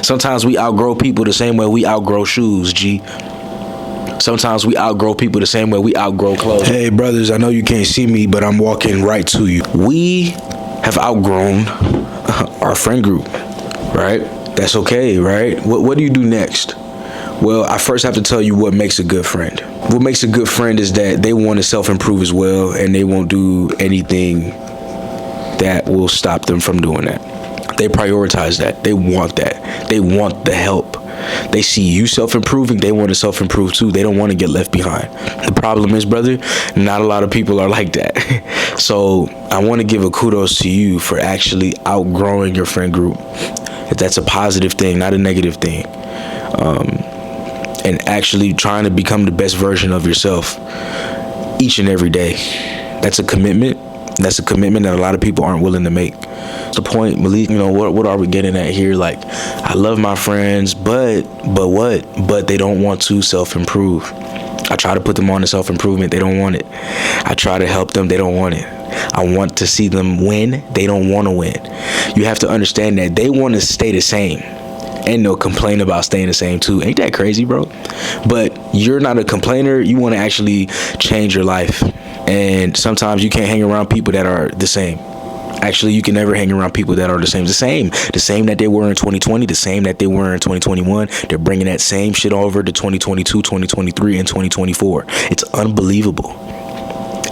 Sometimes we outgrow people the same way we outgrow shoes, G. Sometimes we outgrow people the same way we outgrow clothes. Hey, brothers, I know you can't see me, but I'm walking right to you. We have outgrown our friend group, right? That's okay, right? What do you do next? Well, I first have to tell you what makes a good friend. What makes a good friend is that they want to self-improve as well, and they won't do anything that will stop them from doing that. They prioritize that. They want that. They want the help. They see you self-improving. They want to self-improve too. They don't want to get left behind. The problem is, brother, not a lot of people are like that. So I want to give a kudos to you for actually outgrowing your friend group. If that's a positive thing, not a negative thing. And actually trying to become the best version of yourself each and every day. That's a commitment. That's a commitment that a lot of people aren't willing to make. The point, Malik, you know, what are we getting at here? Like, I love my friends, but what? But they don't want to self-improve. I try to put them on to self-improvement. They don't want it. I try to help them. They don't want it. I want to see them win. They don't want to win. You have to understand that they want to stay the same. And they'll complain about staying the same too. Ain't that crazy, bro? But you're not a complainer. You want to actually change your life. And sometimes you can't hang around people that are the same. Actually, you can never hang around people that are the same. The same that they were in 2020, the same that they were in 2021. They're bringing that same shit over to 2022, 2023, and 2024. It's unbelievable.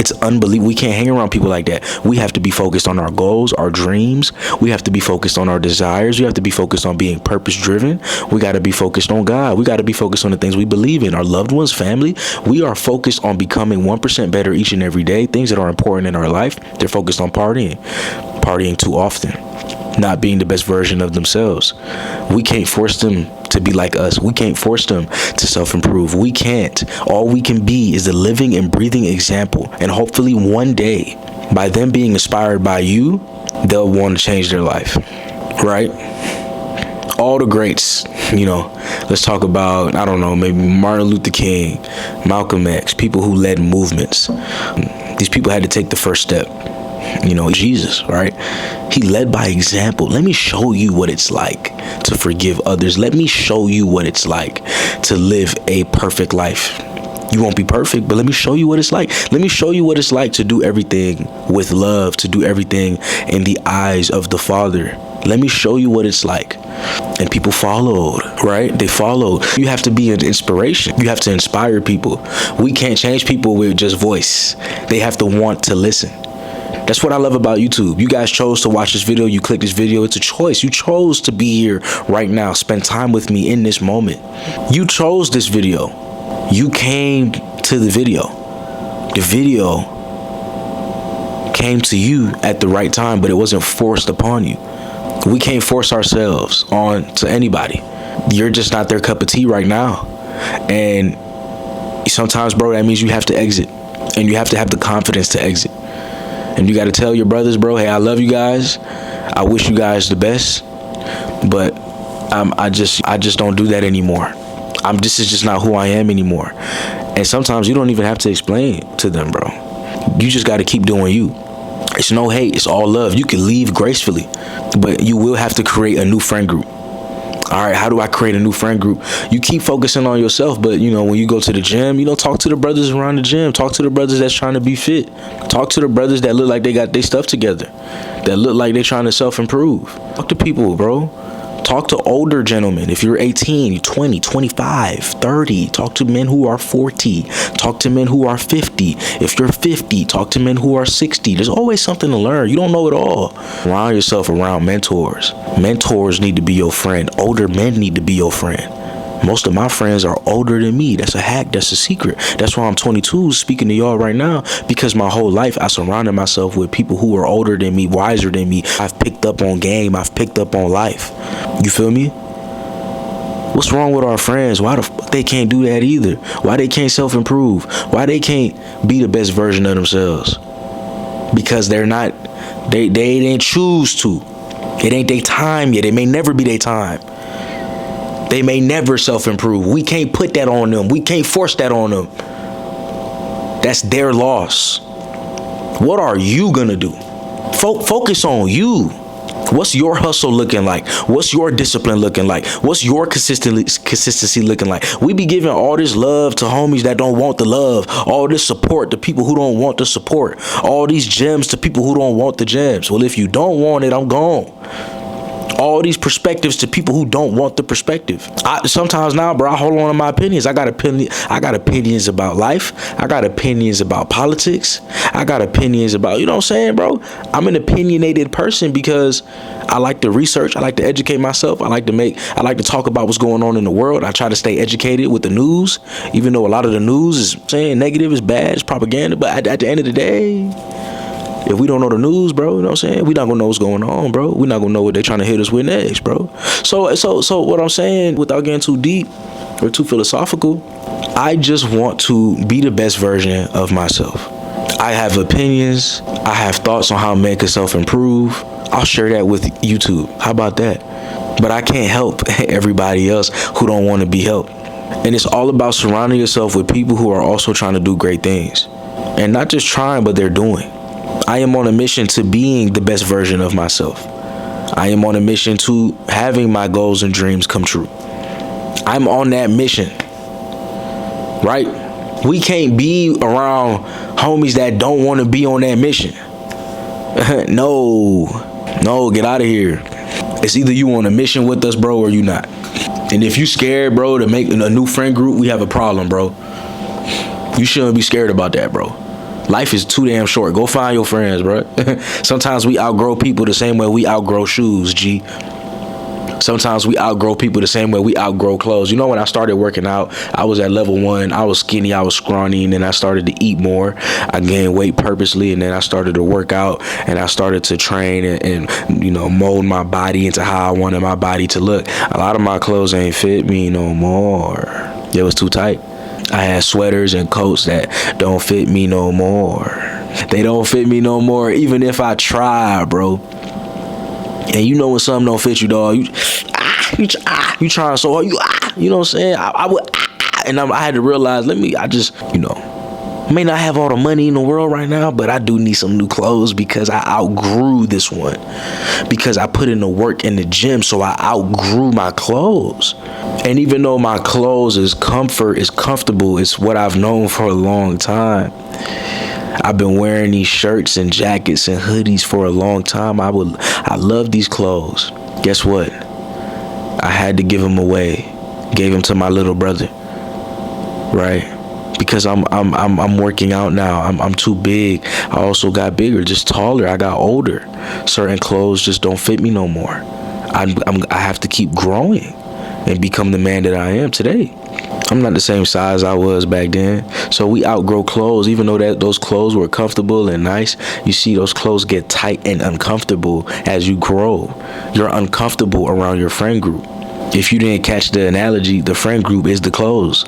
It's unbelievable. We can't hang around people like that. We have to be focused on our goals, our dreams. We have to be focused on our desires. We have to be focused on being purpose-driven. We got to be focused on God. We got to be focused on the things we believe in, our loved ones, family. We are focused on becoming 1% better each and every day. Things that are important in our life, they're focused on partying too often, not being the best version of themselves. We can't force them to be like us. We can't force them to self-improve. We can't. All we can be is a living and breathing example. And hopefully one day, by them being inspired by you, they'll want to change their life, right? All the greats, you know, let's talk about, I don't know, maybe Martin Luther King, Malcolm X, people who led movements. These people had to take the first step. You know, Jesus, right? He led by example. Let me show you what it's like to forgive others. Let me show you what it's like to live a perfect life. You won't be perfect, but let me show you what it's like. Let me show you what it's like to do everything with love, to do everything in the eyes of the Father. Let me show you what it's like. And people followed, right? They followed. You have to be an inspiration. You have to inspire people. We can't change people with just voice. They have to want to listen. That's what I love about YouTube. You guys chose to watch this video. You clicked this video. It's a choice. You chose to be here right now. Spend time with me in this moment. You chose this video. You came to the video. The video came to you at the right time, but it wasn't forced upon you. We can't force ourselves on to anybody. You're just not their cup of tea right now. And sometimes, bro, that means you have to exit. And you have to have the confidence to exit. And you got to tell your brothers, bro, hey, I love you guys. I wish you guys the best. But I just don't do that anymore. This is just not who I am anymore. And sometimes you don't even have to explain to them, bro. You just got to keep doing you. It's no hate. It's all love. You can leave gracefully, but you will have to create a new friend group. All right, how do I create a new friend group? You keep focusing on yourself, but, you know, when you go to the gym, you know, talk to the brothers around the gym. Talk to the brothers that's trying to be fit. Talk to the brothers that look like they got their stuff together, that look like they're trying to self-improve. Talk to people, bro. Talk to older gentlemen. If you're 18, 20, 25, 30, talk to men who are 40. Talk to men who are 50. If you're 50, talk to men who are 60. There's always something to learn. You don't know it all. Surround yourself around mentors. Mentors need to be your friend. Older men need to be your friend. Most of my friends are older than me. That's a hack. That's a secret. That's why I'm 22 speaking to y'all right now, because my whole life I surrounded myself with people who are older than me, wiser than me. I've picked up on game. I've picked up on life. You feel me? What's wrong with our friends? Why the fuck they can't do that either? Why they can't self-improve? Why they can't be the best version of themselves? Because they're not, they didn't choose to. It ain't their time yet. It may never be their time. They may never self-improve. We can't put that on them. We can't force that on them. That's their loss. What are you gonna do? Focus on you. What's your hustle looking like? What's your discipline looking like? What's your consistency looking like? We be giving all this love to homies that don't want the love, all this support to people who don't want the support, all these gems to people who don't want the gems. Well, if you don't want it, I'm gone. All these perspectives to people who don't want the perspective. Sometimes now, bro, I hold on to my opinions. I got opinions about life. I got opinions about politics. I got opinions about, you know what I'm saying, bro? I'm an opinionated person because I like to research. I like to educate myself. I like to talk about what's going on in the world. I try to stay educated with the news, even though a lot of the news is saying negative, is bad, it's propaganda. But at the end of the day, if we don't know the news, bro, you know what I'm saying? We not gonna know what's going on, bro. We not gonna know what they trying to hit us with next, bro. So what I'm saying, without getting too deep or too philosophical, I just want to be the best version of myself. I have opinions. I have thoughts on how man can self-improve. I'll share that with YouTube. How about that? But I can't help everybody else who don't want to be helped. And it's all about surrounding yourself with people who are also trying to do great things. And not just trying, but they're doing. I am on a mission to being the best version of myself. I am on a mission to having my goals and dreams come true. I'm on that mission, right? We can't be around homies that don't want to be on that mission. No, get out of here. It's either you on a mission with us, bro, or you not. And if you scared, bro, to make a new friend group, we have a problem, bro. You shouldn't be scared about that, bro. Life is too damn short. Go find your friends, bro. Sometimes we outgrow people the same way we outgrow shoes, G. Sometimes we outgrow people the same way we outgrow clothes. You know, when I started working out, I was at level 1. I was skinny, I was scrawny, and then I started to eat more. I gained weight purposely, and then I started to work out, and I started to train and you know, mold my body into how I wanted my body to look. A lot of my clothes ain't fit me no more. It was too tight. I had sweaters and coats that don't fit me no more. They don't fit me no more, even if I try, bro. And you know when something don't fit you, dog, you trying so hard, you know what I'm saying? I had to realize, I may not have all the money in the world right now, but I do need some new clothes because I outgrew this one. Because I put in the work in the gym, so I outgrew my clothes. And even though my clothes is comfortable, it's what I've known for a long time. I've been wearing these shirts and jackets and hoodies for a long time. I love these clothes. Guess what? I had to give them away. Gave them to my little brother. Right? Because I'm working out now. I'm too big. I also got bigger, just taller. I got older. Certain clothes just don't fit me no more. I have to keep growing and become the man that I am today. I'm not the same size I was back then. So we outgrow clothes. Even though that those clothes were comfortable and nice, you see those clothes get tight and uncomfortable as you grow. You're uncomfortable around your friend group. If you didn't catch the analogy, the friend group is the clothes.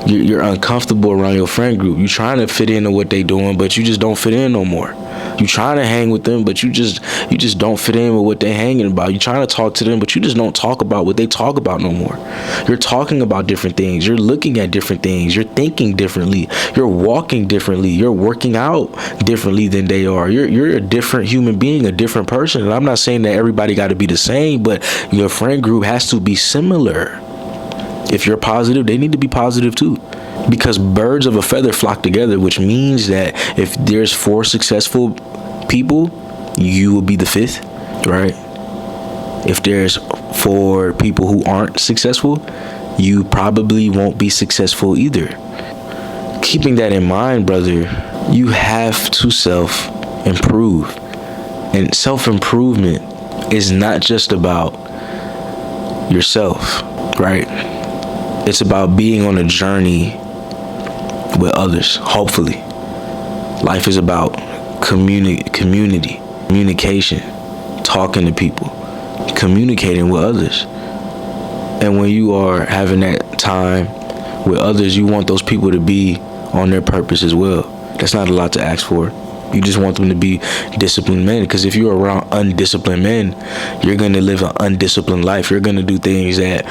You're uncomfortable around your friend group. You're trying to fit into what they doing, but you just don't fit in no more. You're trying to hang with them, but you just don't fit in with what they're hanging about. You're trying to talk to them, but you just don't talk about what they talk about no more. You're talking about different things. You're looking at different things. You're thinking differently. You're walking differently. You're working out differently than they are. You're a different human being, a different person. And I'm not saying that everybody got to be the same, but your friend group has to be similar. If you're positive, they need to be positive too. Because birds of a feather flock together, which means that if there's 4 successful people, you will be the 5th, right? If there's 4 people who aren't successful, you probably won't be successful either. Keeping that in mind, brother, you have to self-improve. And self-improvement is not just about yourself, right? It's about being on a journey with others, hopefully. Life is about communication, talking to people, communicating with others. And when you are having that time with others, you want those people to be on their purpose as well. That's not a lot to ask for. You just want them to be disciplined men, because if you're around undisciplined men, you're going to live an undisciplined life. You're going to do things that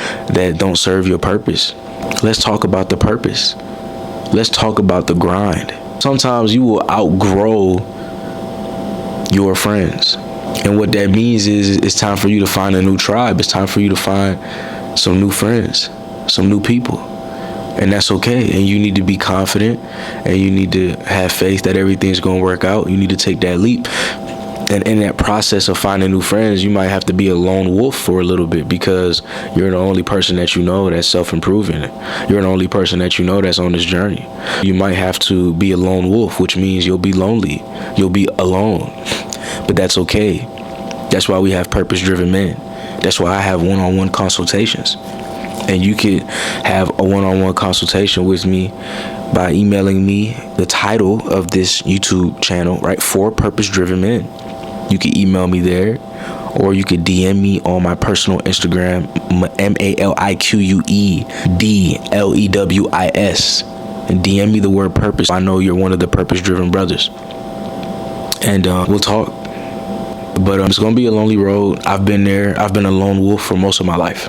don't serve your purpose. Let's talk about the purpose. Let's talk about the grind. Sometimes you will outgrow your friends. And what that means is it's time for you to find a new tribe. It's time for you to find some new friends, some new people. And that's okay. And you need to be confident, and you need to have faith that everything's going to work out. You need to take that leap. And in that process of finding new friends, you might have to be a lone wolf for a little bit, because you're the only person that you know that's self-improving. You're the only person that you know that's on this journey. You might have to be a lone wolf, which means you'll be lonely. You'll be alone. But that's okay. That's why we have purpose-driven men. That's why I have one-on-one consultations. And you could have a one-on-one consultation with me by emailing me the title of this YouTube channel, right? For Purpose-Driven Men. You can email me there, or you could DM me on my personal Instagram, MALIQUEDLEWIS, and DM me the word purpose. I know you're one of the purpose-driven brothers, and we'll talk. But it's gonna be a lonely road. I've been there. I've been a lone wolf for most of my life,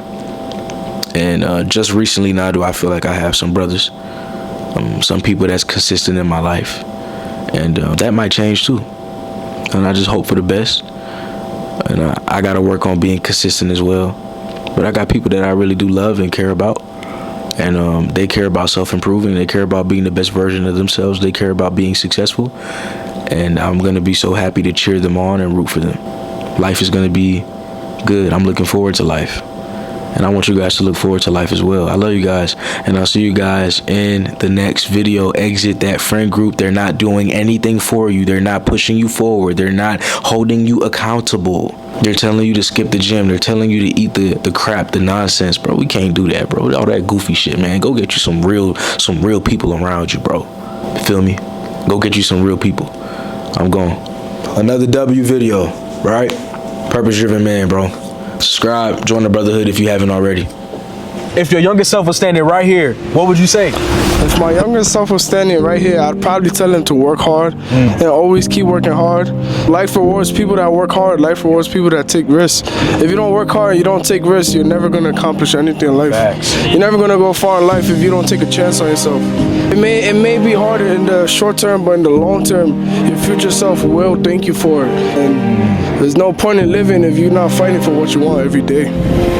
and just recently now do I feel like I have some brothers, some people that's consistent in my life, and that might change too. And I just hope for the best. And I got to work on being consistent as well. But I got people that I really do love and care about. And they care about self-improving. They care about being the best version of themselves. They care about being successful. And I'm going to be so happy to cheer them on and root for them. Life is going to be good. I'm looking forward to life. And I want you guys to look forward to life as well. I love you guys, and I'll see you guys in the next video. Exit that friend group. They're not doing anything for you. They're not pushing you forward. They're not holding you accountable. They're telling you to skip the gym. They're telling you to eat the crap, the nonsense, bro. We can't do that, bro. All that goofy shit, man. Go get you some real people around you, bro. Feel me? Go get you some real people. I'm gone. Another W video, right? Purpose-driven man, bro. Subscribe, join the brotherhood if you haven't already. If your younger self was standing right here, what would you say? If my younger self was standing right here, I'd probably tell him to work hard and always keep working hard. Life rewards people that work hard. Life rewards people that take risks. If you don't work hard and you don't take risks, you're never going to accomplish anything in life. Facts. You're never going to go far in life if you don't take a chance on yourself. It may be harder in the short term, but in the long term, your future self will thank you for it. And there's no point in living if you're not fighting for what you want every day.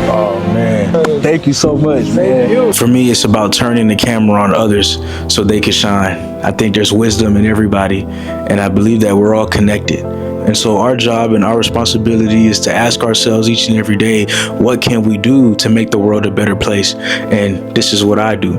Oh, man. Thank you so much, man. For me, it's about turning the camera on others so they can shine. I think there's wisdom in everybody, and I believe that we're all connected. And so our job and our responsibility is to ask ourselves each and every day, what can we do to make the world a better place? And this is what I do.